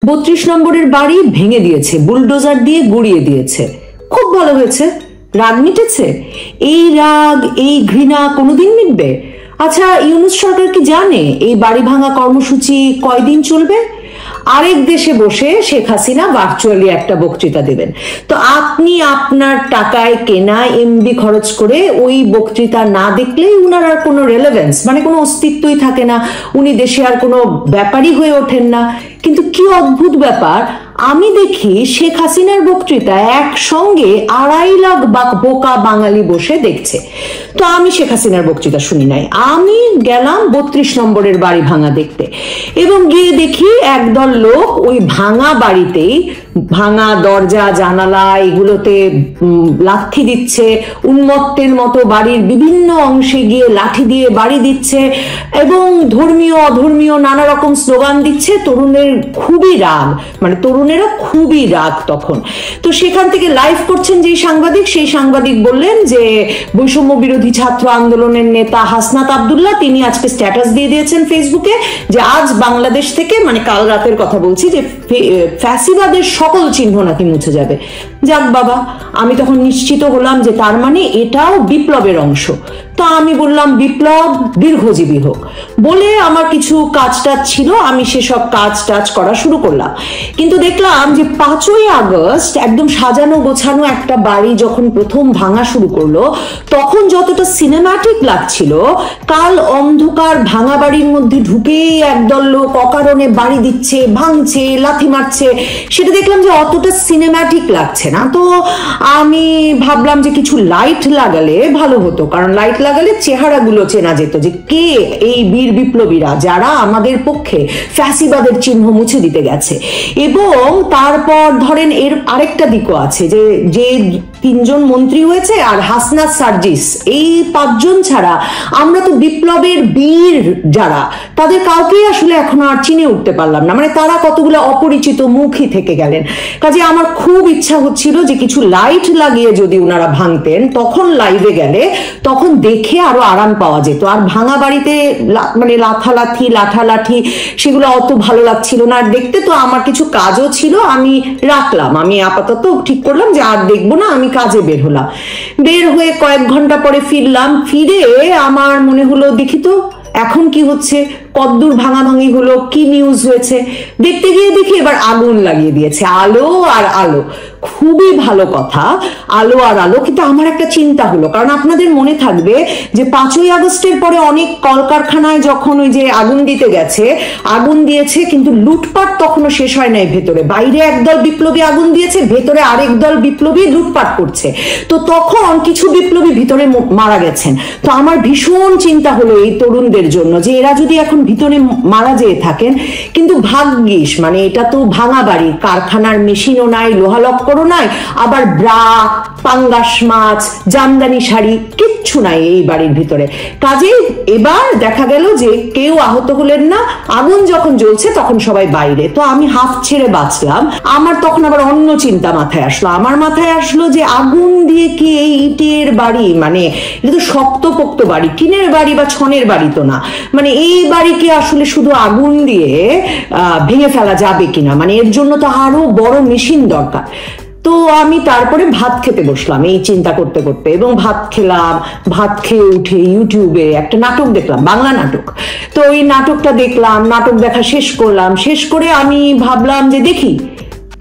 32 নম্বরের বাড়ি ভেঙে দিয়েছে, বুলডোজার দিয়ে গুড়িয়ে দিয়েছে। খুব ভালো হয়েছে, রাগ মিটেছে। এই রাগ, এই ঘৃণা কোনোদিন মিটবে? আচ্ছা, ইউনূস সরকার কি জানে এই বাড়ি ভাঙা কর্মসূচি কয়দিন চলবে? আরেক দেশে বসে শেখ হাসিনা ভার্চুয়ালি একটা বক্তৃতা দেবেন। তো আপনি আপনার টাকায় কেনা এমবি খরচ করে ওই বক্তৃতা না দেখলেই উনার আর কোনো রেলেভেন্স, মানে কোনো অস্তিত্বই থাকে না, উনি দেশে আর কোনো ব্যাপারই হয়ে ওঠেন না। কিন্তু কি অদ্ভুত ব্যাপার, আমি দেখি শেখ হাসিনার বক্তৃতা একসঙ্গে 2.5 লাখ বোকা বাঙালি বসে দেখছে। তো আমি শেখ হাসিনার বক্তৃতা শুনি নাই, আমি গেলাম 32 নম্বরের বাড়ি ভাঙা দেখতে, এবং গিয়ে দেখি একদল লোক ওই ভাঙা বাড়িতেই, ভাঙা দরজা জানালা এগুলোতে লাঠি দিচ্ছে, উন্মত্তের মতো বাড়ির বিভিন্ন অংশে গিয়ে লাঠি দিয়ে বাড়ি দিচ্ছে এবং ধর্মীয় অধর্মীয় নানা রকম স্লোগান দিচ্ছে। তরুণের খুবই রাগ, মানে তরুণেরা খুবই রাগ তখন। তো সেখান থেকে লাইভ করছেন যে সাংবাদিক, সেই সাংবাদিক বললেন যে বৈষম্য বিরোধী ছাত্র আন্দোলনের নেতা হাসনাত আব্দুল্লাহ, তিনি আজকে স্ট্যাটাস দিয়ে দিয়েছেন ফেসবুকে যে আজ বাংলাদেশ থেকে, মানে কাল রাতের কথা বলছি, যে ফ্যাসিবাদের সকল চিহ্ন নাকি মুছে যাবে। যাক বাবা, আমি তখন নিশ্চিত হলাম যে তার মানে এটাও বিপ্লবের অংশ। তো আমি বললাম বিপ্লব দীর্ঘজীবী হোক বলে আমার কিছু কাজ টাজ ছিল, আমি সেসব কাজ টাজ করা শুরু করলাম। কিন্তু দেখলাম যে 5ই আগস্ট একদম সাজানো গোছানো একটা বাড়ি যখন প্রথম ভাঙা শুরু করলো, তখন যতটা সিনেম্যাটিক লাগছিল, কাল অন্ধকার ভাঙা বাড়ির মধ্যে ঢুকেই একদল লোক অকারণে বাড়ি দিচ্ছে, ভাঙছে, লাথি মারছে, সেটা দেখলাম যে অতটা সিনেম্যাটিক লাগছে না। তো আমি ভাবলাম যে কিছু লাইট লাগালে ভালো হতো, কারণ লাইট লাগালে চেহারাগুলো চেনা যেত যে কে এই বীর বিপ্লবীরা যারা আমাদের পক্ষে ফ্যাসিবাদের চিহ্ন মুছে দিতে গেছে। এবং তারপর ধরেন এর আরেকটা দিকও আছে, যে যে 3জন মন্ত্রী হয়েছে আর হাসনাত সার্জিস, এই 5 জন ছাড়া আমরা তো বিপ্লবের বীর যারা, তাদের কাউকেই আসলে এখনো আর চিনে উঠতে পারলাম না, মানে তারা কতগুলো অপরিচিত মুখই থেকে গেলেন। কাজে আমার খুব ইচ্ছা হচ্ছিল যে কিছু লাইট লাগিয়ে যদি ওনারা ভাঙতেন, তখন লাইভে গেলে তখন দেখে আরো আরাম পাওয়া যেত। আর ভাঙা বাড়িতে মানে লাঠালাঠি সেগুলো অত ভালো লাগছিল না আর দেখতে। তো আমার কিছু কাজও ছিল, আমি রাখলাম, আমি আপাতত ঠিক করলাম যে আর দেখবো না, আমি কাজে বের হলাম। বের হয়ে কয়েক ঘন্টা পরে ফিরলাম, ফিরে আমার মনে হলো দেখি তো এখন কি হচ্ছে, কদ্দূর ভাঙাভাঙি হলো, কি নিউজ হয়েছে। দেখতে গিয়ে দেখি এবার আগুন লাগিয়ে দিয়েছে, আলো আর আলো। খুবই ভালো কথা, আলো আর আলো। কিন্তু আমার একটা চিন্তা হলো, কারণ আপনাদের মনে থাকবে যে 5ই আগস্টের পরে অনেক কলকারখানায় যখন ওই যে আগুন দিতে গেছে, আগুন দিয়েছে কিন্তু লুটপাট তখনও শেষ হয় নাই ভেতরে। বাইরে একদল বিপ্লবী আগুন দিয়েছে, ভেতরে আরেক দল বিপ্লবী লুটপাট করছে। তো তখন কিছু বিপ্লবী ভিতরে মারা গেছেন। তো আমার ভীষণ চিন্তা হলো এই তরুণদের জন্য, যে এরা যদি এখন ভিতরে মারা যেয়ে থাকেন, কিন্তু ভাগ্যিস, মানে এটা তো ভাঙা বাড়ি, কারখানার মেশিনও নাই, লোহা লক্করও নাই, আবার ব্রা, পাঙ্গাস মাছ, জামদানি শাড়ি কিচ্ছু নাই এই বাড়ির ভিতরে। কাজেই এবার দেখা গেল যে কেউ আহত হলেন না, আগুন যখন জ্বলছে তখন সবাই বাইরে। তো আমি হাফ ছেড়ে বাঁচলাম। আমার তখন আবার অন্য চিন্তা মাথায় আসলো, আমার মাথায় আসলো যে আগুন দিয়ে কি এই ইটের বাড়ি, মানে এটা তো শক্তপোক্ত বাড়ি, টিনের বাড়ি বা ছনের বাড়ি তো না, মানে এই বাড়িকে আসলে শুধু আগুন দিয়ে ভেঙে ফেলা যাবে কিনা, মানে এর জন্য তো আরো বড় মেশিন দরকার। তো আমি তারপরে ভাত খেতে বসলাম এই চিন্তা করতে করতে, এবং ভাত খেলাম। ভাত খেয়ে উঠে ইউটিউবে একটা নাটক দেখলাম, বাংলা নাটক। তো ওই নাটকটা দেখলাম, নাটক দেখা শেষ করলাম। শেষ করে আমি ভাবলাম যে দেখি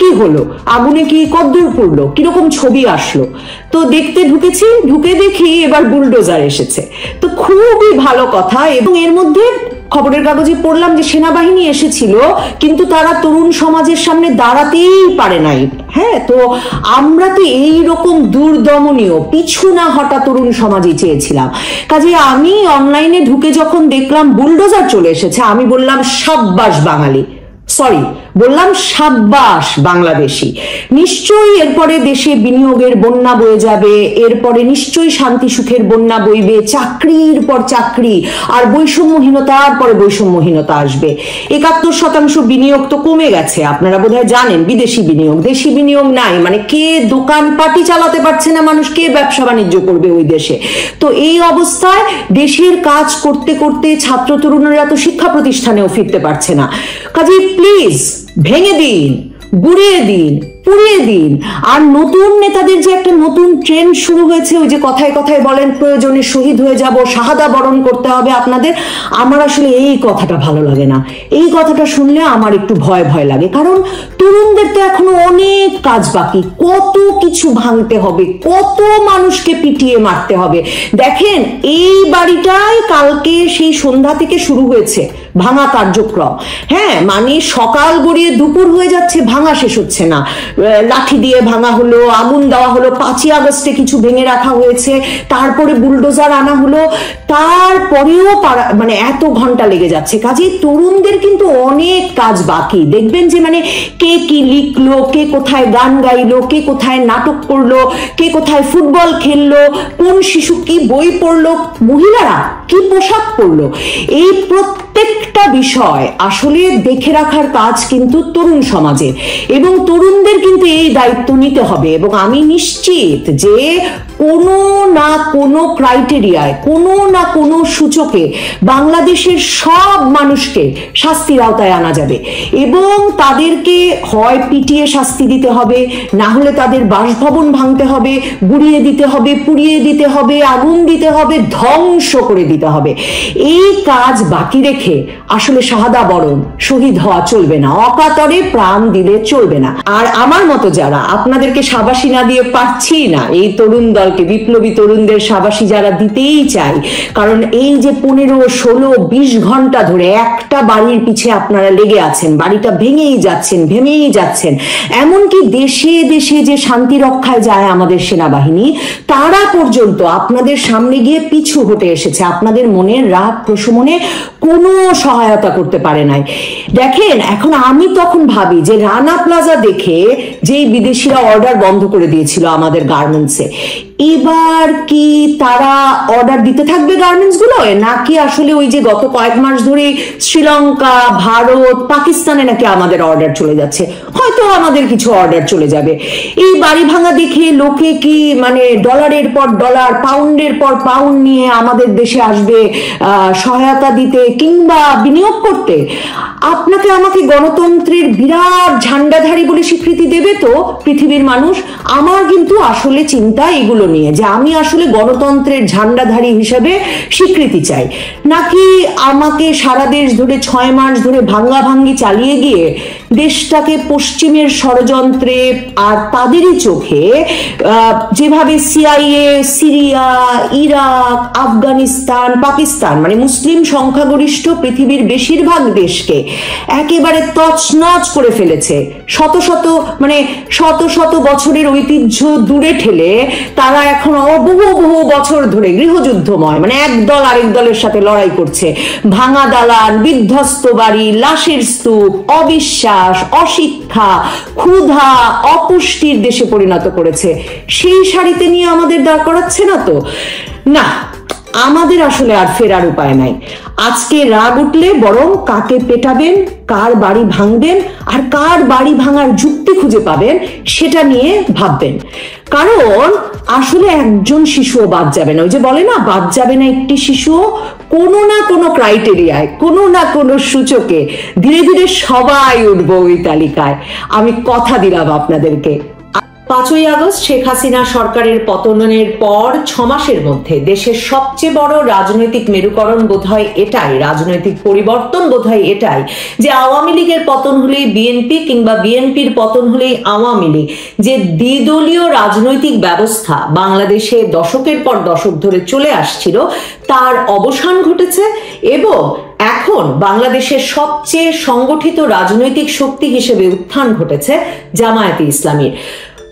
কি হলো, আগুনে কি কদ্দূর পড়লো, কিরকম ছবি আসলো। তো দেখতে ঢুকেছি, ঢুকে দেখি এবার বুলডোজার এসেছে। তো খুবই ভালো কথা। এবং এর মধ্যে খবরের কাগজে পড়লাম যে সেনাবাহিনী এসেছিল, কিন্তু তারা তরুণ সমাজের সামনে দাঁড়াতেই পারে নাই। হ্যাঁ, তো আমরা তো এইরকম দুর্দমনীয় পিছু না হটা তরুণ সমাজই চেয়েছিলাম। কাজে আমি অনলাইনে ঢুকে যখন দেখলাম বুলডোজার চলে এসেছে, আমি বললাম সাব্বাস বাঙালি, সরি বললাম সাব্বাস বাংলাদেশি। নিশ্চয়ই এরপরে দেশে বিনিয়োগের বন্যা বয়ে যাবে, এরপরে নিশ্চয়ই শান্তি সুখের বন্যা বইবে, চাকরির পর চাকরি, আর বৈষম্যহীনতার পরে বৈষম্যহীনতা আসবে। 71% বিনিয়োগ তো কমে গেছে, আপনারা বোধহয় জানেন। বিদেশি বিনিয়োগ, দেশি বিনিয়োগ নাই, মানে কে দোকানপাটি চালাতে পারছে না, মানুষ কে ব্যবসা বাণিজ্য করবে ওই দেশে। তো এই অবস্থায় দেশের কাজ করতে করতে ছাত্র তরুণরা তো শিক্ষা প্রতিষ্ঠানেও ফিরতে পারছে না। কাজে প্লিজ ভেঙে দিন, গুড়িয়ে দিন, পুড়িয়ে দিন। আর নতুন নেতাদের যে একটা নতুন ট্রেন্ড শুরু হয়েছে, ওই যে কথায় কথায় বলেন প্রয়োজনে শহীদ হয়ে যাব, শাহাদা বরণ করতে হবে আপনাদের, আমার আসলে এই কথাটা ভালো লাগে না। এই কথাটা শুনলে আমার একটু ভয় ভয় লাগে, কারণ তরুণদের তো এখনো অনেক কাজ বাকি, কত কিছু ভাঙতে হবে, কত মানুষকে পিটিয়ে মারতে হবে। দেখেন এই বাড়িটাই কালকে সেই সন্ধ্যা থেকে শুরু হয়েছে ভাঙা কার্যক্রম। হ্যাঁ, মানে সকাল গড়িয়ে দুপুর হয়ে যাচ্ছে, ভাঙা শেষ হচ্ছে না। লাঠি দিয়ে ভাঙা হলো, আগুন দেওয়া হলো, 5ই আগস্টে কিছু ভেঙে রাখা হয়েছে, তারপরে বুলডোজার আনা হলো, তারপরেও মানে এত ঘন্টা লেগে যাচ্ছে। কাজেই তরুণদের কিন্তু অনেক কাজ বাকি। দেখবেন যে মানে কে কি লিখলো, কে কোথায় গান গাইলো, কে কোথায় নাটক করলো, কে কোথায় ফুটবল খেললো, কোন শিশু কি বই পড়লো, মহিলারা কি পোশাক পরলো, এই প্রত্যেকটা বিষয় আসলে দেখে রাখার কাজ কিন্তু তরুণ সমাজের, এবং তরুণদের কিন্তু এই দায়িত্ব নিতে হবে। এবং আমি নিশ্চিত যে কোনো না কোনো ক্রাইটেরিয়ায়, কোনো না কোনো সূচকে বাংলাদেশের সব মানুষকে শাস্তির আওতায় আনা যাবে, এবং তাদেরকে হয় পিটিয়ে শাস্তি দিতে হবে, না হলে তাদের বাসভবন ভাঙতে হবে, গুড়িয়ে দিতে হবে, পুড়িয়ে দিতে হবে, আগুন দিতে হবে, ধ্বংস করে দিতে হবে। এই কাজ বাকি রেখে আসলে শাহাদা বরণ, শহীদ হওয়া চলবে না, অকাতরে প্রাণ দিলে চলবে না। আর আমার মতো যারা আপনাদেরকে সাবাসী না দিয়ে পারছি না, এই তরুণ দলকে, বিপ্লবী তরুণদের সাবাসী যারা দিতেই চাই, কারণ এই যে 15, 16, 20 ঘন্টা ধরে একটা বাড়ির পিছে আপনারা লেগে আছেন, বাড়িটা ভেঙেই যাচ্ছেন, এমনকি দেশে দেশে যে শান্তি রক্ষায় যায় আমাদের সেনাবাহিনী, তারা পর্যন্ত আপনাদের সামনে গিয়ে পিছু হটে এসেছে, আপনাদের মনের রাগ প্রশমনে কোনো সহায়তা করতে পারে নাই। দেখেন, এখন আমি তখন ভাবি যে রানা প্লাজা দেখে যেই বিদেশিরা অর্ডার বন্ধ করে দিয়েছিল আমাদের গার্মেন্টসে, এবার কি তারা অর্ডার দিতে থাকবে গার্মেন্টস গুলো, নাকি আসলে ওই যে গত কয়েক মাস ধরে শ্রীলঙ্কা, ভারত, পাকিস্তানে নাকি আমাদের অর্ডার চলে যাচ্ছে? হয়তো আমাদের কিছু অর্ডার চলে যাবে। এই বাড়ি ভাঙা দেখে লোকে কি মানে ডলারের পর ডলার, পাউন্ডের পর পাউন্ড নিয়ে আমাদের দেশে আসবে সহায়তা দিতে কিংবা বিনিয়োগ করতে? আপনাকে আমাকে গণতন্ত্রের বিরাট ঝান্ডাধারী বলে স্বীকৃতি দেবে তো পৃথিবীর মানুষ? আমার কিন্তু আসলে চিন্তা এগুলো নিয়ে, যে আমি আসলে গণতন্ত্রের ঝান্ডাধারী হিসেবে স্বীকৃতি চাই, নাকি আমাকে সারা দেশ ধরে 6 মাস ধরে ভাঙ্গাভাঙ্গি চালিয়ে গিয়ে দেশটাকে পশ্চিমের ষড়যন্ত্রে আর তাদেরই চোখে যেভাবে CIA, Syria, Iraq, Afghanistan, Pakistan, মানে মুসলিম সংখ্যাগরিষ্ঠ পৃথিবীর বেশিরভাগ দেশকে একেবারে তছনছ করে ফেলেছে, শত শত বছরের ঐতিহ্য দূরে ঠেলে তারা এখন বহু বছর ধরে গৃহযুদ্ধময়, মানে এক দল আরেক দলের সাথে লড়াই করছে, ভাঙা দালান, বিধ্বস্ত বাড়ি, লাশের স্তূপ, অবিশ্বাস, অশিক্ষা, ক্ষুধা, অপুষ্টির দেশে পরিণত করেছে। সেই সারিতে নিয়ে আমাদের দাঁড় করাচ্ছে না তো? না, আমাদের আসলে আর ফেরার উপায় নাই। আজকে রাগ উঠলে বরং কাকে পেটাবেন, কার বাড়ি ভাঙবেন, আর কার বাড়ি ভাঙার যুক্তি খুঁজে পাবেন সেটা নিয়ে ভাববেন। কারণ আসলে একজন শিশুও বাদ যাবে না। ওই যে বলে না, বাদ যাবে না একটি শিশুও। কোনো না কোনো ক্রাইটেরিয়ায়, কোনো না কোনো সূচকে ধীরে ধীরে সবাই উঠবো ওই তালিকায়, আমি কথা দিলাম আপনাদেরকে। 5ই আগস্ট শেখ হাসিনা সরকারের পতনের পর 6 মাসের মধ্যে দেশের সবচেয়ে বড় রাজনৈতিক মেরুকরণ বোধহয় এটাই, রাজনৈতিক পরিবর্তন বোধহয় এটাই, যে আওয়ামী লীগের পতন হলেই বিএনপি, কিংবা বিএনপির পতন হলেই আওয়ামী লীগ, যে দ্বিদলীয় রাজনৈতিক ব্যবস্থা বাংলাদেশে দশকের পর দশক ধরে চলে আসছিল, তার অবসান ঘটেছে। এবং এখন বাংলাদেশের সবচেয়ে সংগঠিত রাজনৈতিক শক্তি হিসেবে উত্থান ঘটেছে জামায়াতে ইসলামীর।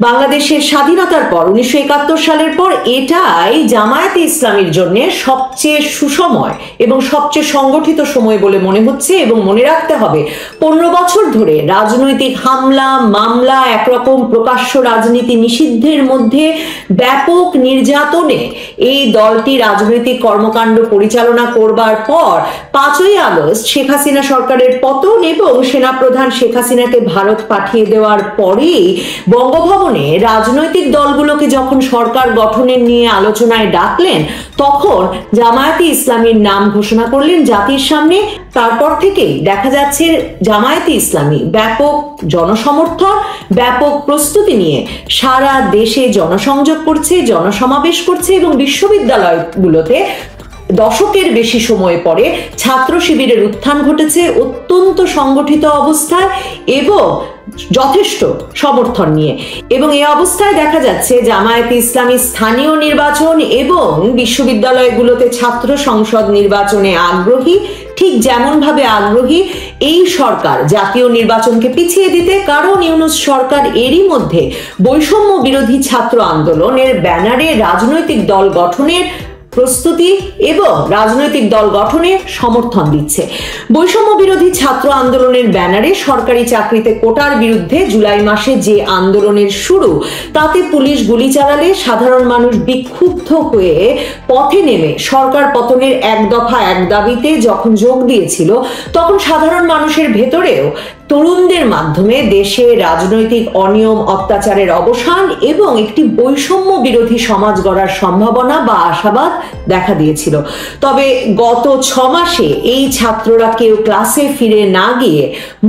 বাংলাদেশের স্বাধীনতার পর 1971 সালের পর এটাই জামায়াতে ইসলামীর জন্য সবচেয়ে সুসময় এবং সবচেয়ে সংগঠিত সময় বলে মনে হচ্ছে। এবং মনে রাখতে হবে, 15 বছর ধরে রাজনৈতিক হামলা, মামলা, একরকম প্রকাশ্য রাজনীতি নিষিদ্ধের মধ্যে ব্যাপক নির্যাতনে এই দলটি রাজনৈতিক কর্মকাণ্ড পরিচালনা করবার পর 5ই আগস্ট শেখ হাসিনা সরকারের পতন এবং সেনাপ্রধান শেখ হাসিনাকে ভারত পাঠিয়ে দেওয়ার পরেই বঙ্গভবন ভবনে রাজনৈতিক দলগুলোকে যখন সরকার গঠনের নিয়ে আলোচনায় ডাকলেন, তখন জামায়াতে ইসলামীর নাম ঘোষণা করলেন জাতির সামনে। তারপর থেকেই দেখা যাচ্ছে জামায়াতে ইসলামী ব্যাপক জনসমর্থন, ব্যাপক প্রস্তুতি নিয়ে সারা দেশে জনসংযোগ করছে, জনসমাবেশ করছে এবং বিশ্ববিদ্যালয়গুলোতে দশকের বেশি সময় পরে ছাত্র শিবিরের উত্থান ঘটেছে অত্যন্ত সংগঠিত অবস্থায় এবং যথেষ্ট সমর্থন নিয়ে। এবং এই অবস্থায় দেখা যাচ্ছে জামায়াতে ইসলামী স্থানীয় নির্বাচন এবং বিশ্ববিদ্যালয়গুলোতে ছাত্র সংসদ নির্বাচনে আগ্রহী, ঠিক যেমন ভাবে আগ্রহী এই সরকার জাতীয় নির্বাচনকে পিছিয়ে দিতে। কারণ ইউনূস সরকার এরই মধ্যে বৈষম্য বিরোধী ছাত্র আন্দোলনের ব্যানারে রাজনৈতিক দল গঠনের প্রস্তুতি এবং রাজনৈতিক দল গঠনে সমর্থন দিচ্ছে। বৈষম্য বিরোধী ছাত্র আন্দোলনের ব্যানারে সরকারি চাকরিতে কোটার বিরুদ্ধে জুলাই মাসে যে আন্দোলনের শুরু, তাতে পুলিশ গুলি চালালে সাধারণ মানুষ বিক্ষুব্ধ হয়ে পথে নেমে সরকার পতনের এক দফা এক দাবিতে যখন যোগ দিয়েছিল, তখন সাধারণ মানুষের ভেতরেও তরুণদের মাধ্যমে দেশে রাজনৈতিক অনিয়ম অত্যাচারের অবসান এবং একটি বৈষম্য বিরোধী সমাজ গড়ার সম্ভাবনা বা আশাবাদ দেখা দিয়েছিল। তবে গত 6 মাসে এই ছাত্ররা কেউ ক্লাসে ফিরে না গিয়ে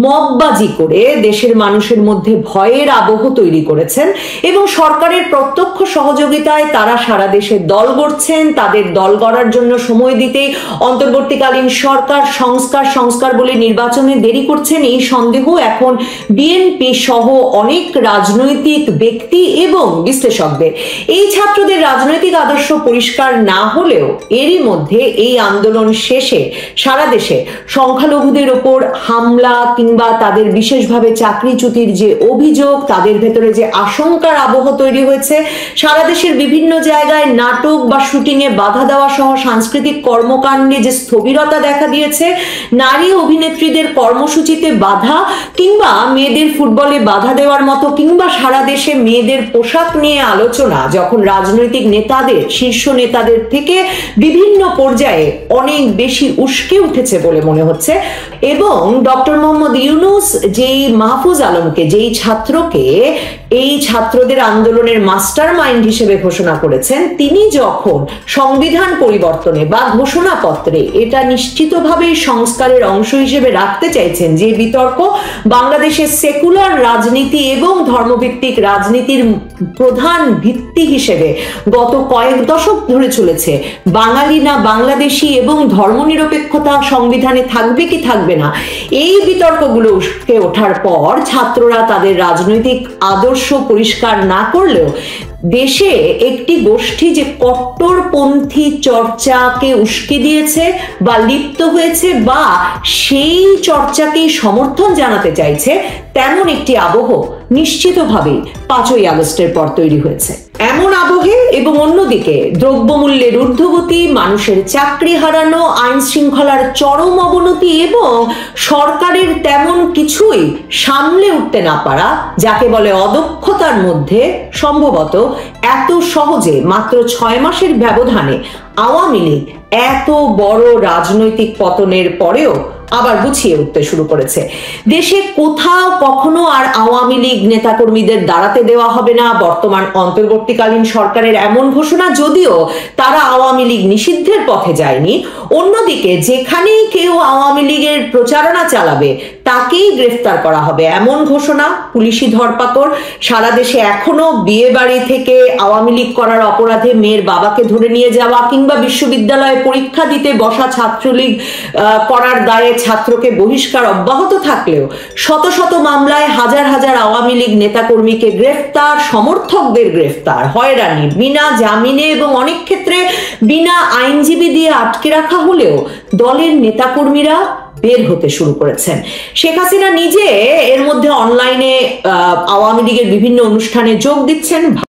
মববাজি করে দেশের মানুষের মধ্যে ভয়ের আবহ তৈরি করেছেন এবং সরকারের প্রত্যক্ষ সহযোগিতায় তারা সারা দেশে দল গড়ছেন। তাদের দল গড়ার জন্য সময় দিতেই অন্তর্বর্তীকালীন সরকার সংস্কার বলে নির্বাচনে দেরি করছেন, এই সন্দেহ এখন বিএনপি সহ অনেক রাজনৈতিক ব্যক্তি এবং বিশ্লেষকদের। এই ছাত্রদের রাজনৈতিক আদর্শ পরিষ্কার না হলেও এরই মধ্যে এই আন্দোলন শেষে সারা দেশে সংখ্যালঘুদের ওপর হামলা কিংবা তাদের বিশেষভাবে চাকরিচ্যুতির যে অভিযোগ, তাদের ভেতরে যে আশঙ্কার আবহ তৈরি হয়েছে, সারা দেশের বিভিন্ন জায়গায় নাটক বা শুটিংয়ে বাধা দেওয়া সহ সাংস্কৃতিক কর্মকাণ্ডে যে স্থবিরতা দেখা দিয়েছে, নারী অভিনেত্রীদের কর্মসূচিতে বাধা কিংবা মেয়েদের ফুটবলে বাধা দেওয়ার মতো কিংবা সারা দেশে মেয়েদের পোশাক নিয়ে আলোচনা যখন রাজনৈতিক নেতাদের, শীর্ষ নেতাদের থেকে বিভিন্ন পর্যায়ে অনেক বেশি উস্কে উঠেছে বলে মনে হচ্ছে। এবং ডক্টর মোহাম্মদ ইউনূস যেই মাহফুজ আলমকে, যেই ছাত্রকে এই ছাত্রদের আন্দোলনের মাস্টার মাইন্ড হিসেবে ঘোষণা করেছেন, তিনি যখন সংবিধান পরিবর্তনে বা ঘোষণাপত্রে এটা নিশ্চিতভাবেই সংস্কারের অংশ হিসেবে রাখতে চাইছেন যে বিতর্ক বাংলাদেশের সেকুলার রাজনীতি এবং ধর্মভিত্তিক রাজনীতির প্রধান ভিত্তি হিসেবে গত কয়েক দশক ধরে চলেছে, বাঙালি না বাংলাদেশি এবং ধর্মনিরপেক্ষতা সংবিধানে থাকবে কি থাকবে না, এই বিতর্কগুলো উস্কে ওঠার পর ছাত্ররা তাদের রাজনৈতিক আদর্শ পরিষ্কার না করলেও দেশে একটি গোষ্ঠী যে কট্টরপন্থী চর্চাকে উস্কে দিয়েছে বা লিপ্ত হয়েছে বা সেই চর্চাকেই সমর্থন জানাতে চাইছে, তেমন একটি আবহ নিশ্চিতভাবেই 5ই আগস্টের পর তৈরি হয়েছে। এমন আবহে এবং অন্যদিকে দ্রব্যমূল্যের ঊর্ধ্বগতি, মানুষের চাকরি হারানো, আইন শৃঙ্খলার চরম অবনতি এবং সরকারের তেমন কিছুই সামলে উঠতে না পারা, যাকে বলে অদক্ষতার মধ্যে সম্ভবত এত সহজে মাত্র 6 মাসের ব্যবধানে আওয়ামী লীগ এত বড় রাজনৈতিক পতনের পরেও আবার গুছিয়ে উঠতে শুরু করেছে। দেশে কোথাও কখনো আর আওয়ামী লীগ নেতাকর্মীদের দাঁড়াতে দেওয়া হবে না, বর্তমান অন্তর্বর্তীকালীন সরকারের এমন ঘোষণা, যদিও তারা আওয়ামী লীগ নিষিদ্ধের পথে যায়নি। অন্যদিকে যেখানেই কেউ আওয়ামী লীগের প্রচারণা চালাবে তাকেই গ্রেফতার করা হবে এমন ঘোষণা, পুলিশি ধরপাকড়। সারা দেশে এখনো বিয়ে বাড়ি থেকে আওয়ামী লীগ করার অপরাধে মেয়ের বাবাকে ধরে নিয়ে যাওয়া কিংবা বিশ্ববিদ্যালয়ে পরীক্ষা দিতে বসা ছাত্রলীগ করার দায়ে ছাত্রকে বহিষ্কার অব্যাহত থাকলেও শত শত মামলায় হাজার হাজার আওয়ামী লীগ নেতাকর্মীকে গ্রেফতার, সমর্থকদের গ্রেফতার, হয়রানি, বিনা জামিনে এবং অনেক ক্ষেত্রে বিনা আইনজীবী দিয়ে আটকে রাখা হলেও দলের নেতাকর্মীরা বের হতে শুরু করেছেন। শেখ হাসিনা নিজে এর মধ্যে অনলাইনে আওয়ামী লীগের বিভিন্ন অনুষ্ঠানে যোগ দিচ্ছেন।